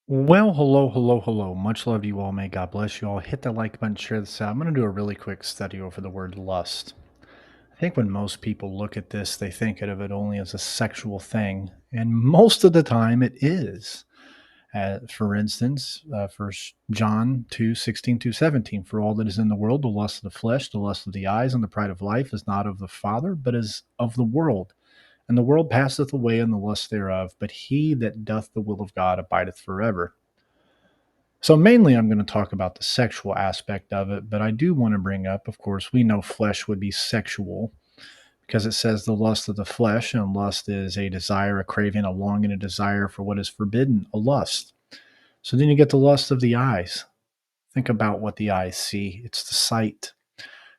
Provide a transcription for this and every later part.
Well, hello, hello, hello. Much love to you all. May God bless you all. Hit the like button, share this out. I'm going to do a really quick study over the word lust. I think when most people look at this, they think of it only as a sexual thing, and most of the time it is. For instance, 1 John 2:16 to 17, for all that is in the world, the lust of the flesh, the lust of the eyes, and the pride of life is not of the Father, but is of the world. And the world passeth away and the lust thereof, but he that doth the will of God abideth forever. So, mainly, I'm going to talk about the sexual aspect of it, but I do want to bring up, of course, we know flesh would be sexual because it says the lust of the flesh, and lust is a desire, a craving, a longing, a desire for what is forbidden, a lust. So, then you get the lust of the eyes. Think about what the eyes see, it's the sight.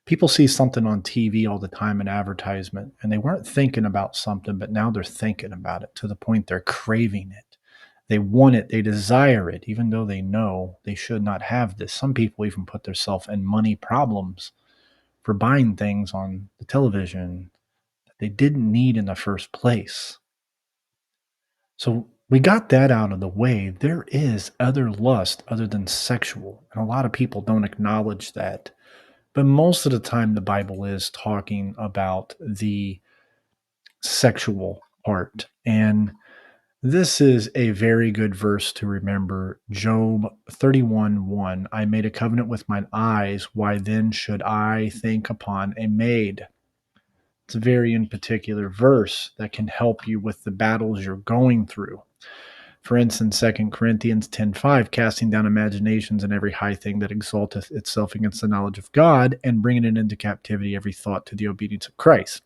People see something on TV all the time, an advertisement, and they weren't thinking about something, but now they're thinking about it to the point they're craving it. They want it, they desire it, even though they know they should not have this. Some people even put themselves in money problems for buying things on the television that they didn't need in the first place. So we got that out of the way. There is other lust other than sexual, and a lot of people don't acknowledge that. But most of the time, the Bible is talking about the sexual part. And this is a very good verse to remember. Job 31:1. I made a covenant with mine eyes. Why then should I think upon a maid? It's a very in particular verse that can help you with the battles you're going through. For instance, 2 Corinthians 10:5, casting down imaginations and every high thing that exalteth itself against the knowledge of God, and bringing it into captivity every thought to the obedience of Christ.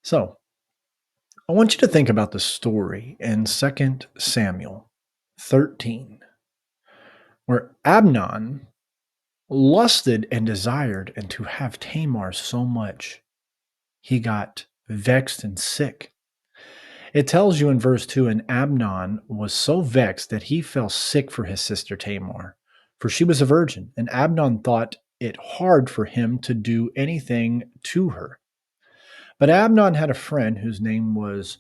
So, I want you to think about the story in 2 Samuel 13, where Amnon lusted and desired and to have Tamar so much, he got vexed and sick. It tells you in verse 2, and Amnon was so vexed that he fell sick for his sister Tamar, for she was a virgin, and Amnon thought it hard for him to do anything to her. But Amnon had a friend whose name was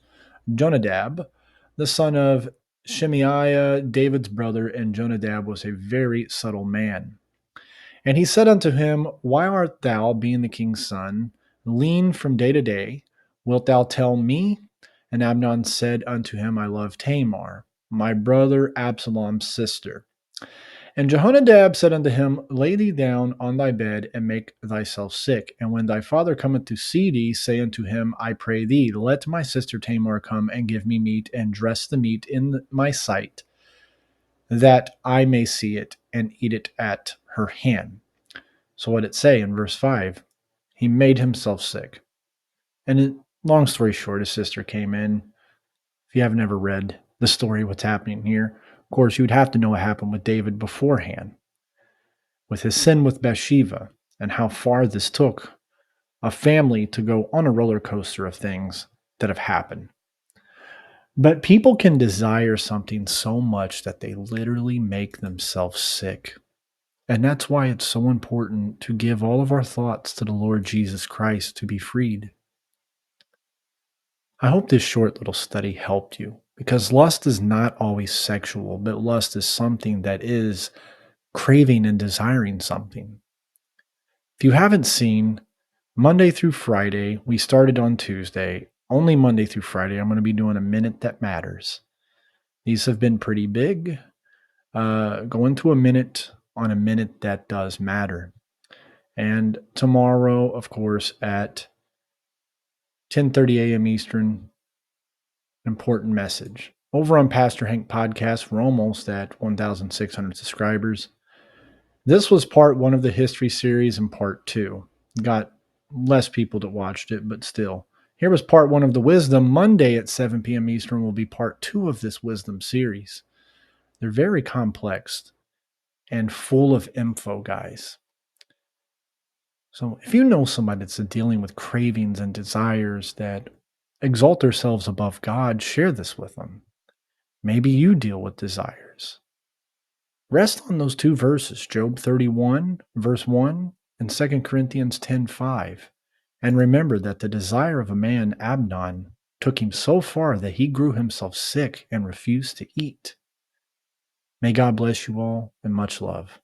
Jonadab, the son of Shemaiah, David's brother, and Jonadab was a very subtle man. And he said unto him, why art thou, being the king's son, lean from day to day? Wilt thou tell me? And Amnon said unto him, I love Tamar, my brother Absalom's sister. And Jehonadab said unto him, lay thee down on thy bed, and make thyself sick. And when thy father cometh to see thee, say unto him, I pray thee, let my sister Tamar come and give me meat, and dress the meat in my sight, that I may see it, and eat it at her hand. So what it say in verse 5? He made himself sick. Long story short, his sister came in. If you haven't ever read the story, what's happening here, of course, you would have to know what happened with David beforehand, with his sin with Bathsheba, and how far this took a family to go on a roller coaster of things that have happened. But people can desire something so much that they literally make themselves sick. And that's why it's so important to give all of our thoughts to the Lord Jesus Christ to be freed. I hope this short little study helped you because lust is not always sexual, but lust is something that is craving and desiring something. If you haven't seen, Monday through Friday, we started on Tuesday. Only Monday through Friday, I'm going to be doing a minute that matters. These have been pretty big. Going to a minute on a minute that does matter. And tomorrow, of course, at 10:30 a.m. Eastern, important message. Over on Pastor Hank Podcast, we're almost at 1,600 subscribers. This was part one of the history series and part two. Got less people that watched it, but still. Here was part one of the wisdom. Monday at 7 p.m. Eastern will be part two of this wisdom series. They're very complex and full of info, guys. So if you know somebody that's dealing with cravings and desires that exalt themselves above God, share this with them. Maybe you deal with desires. Rest on those two verses, Job 31, verse 1, and 2 Corinthians 10:5. And remember that the desire of a man, Amnon, took him so far that he grew himself sick and refused to eat. May God bless you all and much love.